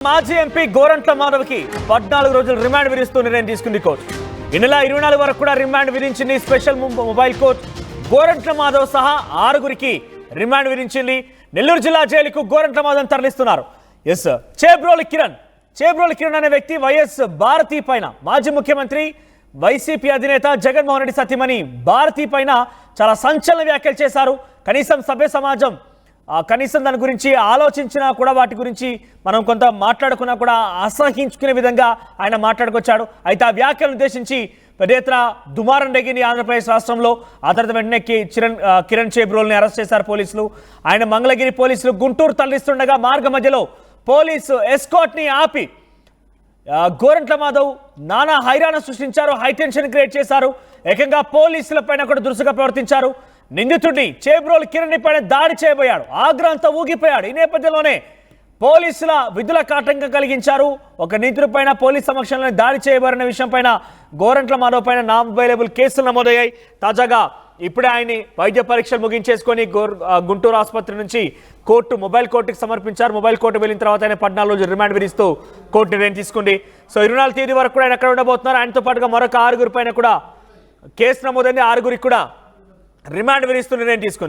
మాజీ ఎంపీ గోరంట్ల మాధవ్కి 14 రోజులు రిమాండ్ విధిస్తూ నిర్ణయం తీసుకుంది కోర్టు. ఈ నెల 24 వరకు కూడా రిమాండ్ విధించింది special mobile court. Gorantla Madhav సహా 6గురికి రిమాండ్ విధించింది. నెల్లూరు జిల్లా జైలుకు గోరంట్ల మాధవ్ తరలిస్తున్నారు. చేబ్రోలు కిరణ్ అనే వ్యక్తి వైఎస్ భారతి పైన మాజీ ముఖ్యమంత్రి వైసీపీ అధినేత జగన్మోహన్ రెడ్డి సతీమణి భారతి పైన చాలా సంచలన వ్యాఖ్యలు చేశారు. కనీసం సభ్య సమాజం కనీసం దాని గురించి ఆలోచించినా కూడా వాటి గురించి మనం కొంత మాట్లాడుకున్నా కూడా అసహించుకునే విధంగా ఆయన మాట్లాడుకొచ్చాడు. అయితే ఆ వ్యాఖ్యలను ఉద్దేశించి పెద్ద ఎత్తున దుమారం రేగింది ఆంధ్రప్రదేశ్ రాష్ట్రంలో. ఆ తర్వాత వెంటనే కిరణ్ చేబ్రోల్ని అరెస్ట్ చేశారు పోలీసులు. ఆయన మంగళగిరి పోలీసులు గుంటూరు తరలిస్తుండగా మార్గ మధ్యలో పోలీసు ఎస్కాట్ని ఆపి గోరంట్ల మాధవ్ నానా హైరాణ సృష్టించారు, హైటెన్షన్ క్రియేట్ చేశారు. ఏకంగా పోలీసుల పైన కూడా దురుసుగా ప్రవర్తించారు. నిందితుడిని చేబ్రోలు కిరణ్ పైన దాడి చేయబోయాడు. ఆగ్రహంతో ఊగిపోయాడు. ఈ నేపథ్యంలోనే పోలీసుల విధులకు ఆటంకం కలిగించారు. ఒక నిందితుడి పైన పోలీస్ సమక్షంలో దాడి చేయబడిన విషయం పైన గోరంట్ల మాధవ్ పైన నాన్ అవైలబుల్ కేసులు నమోదయ్యాయి. తాజాగా ఇప్పుడే ఆయన్ని వైద్య పరీక్షలు ముగించేసుకొని గుంటూరు ఆసుపత్రి నుంచి మొబైల్ కోర్టుకి సమర్పించారు. మొబైల్ కోర్టు వెళ్ళిన తర్వాత ఆయన 14 రోజులు రిమాండ్ విధిస్తూ కోర్టు నిర్ణయం తీసుకుంది. 24 తేదీ వరకు కూడా ఆయన ఎక్కడ ఉండబోతున్నారు. ఆయనతో పాటుగా మరొక 6గురి పైన కూడా కేసు నమోదైంది. 6గురికి కూడా రిమాండ్ విధిస్తూ నిర్ణయం తీసుకుంది.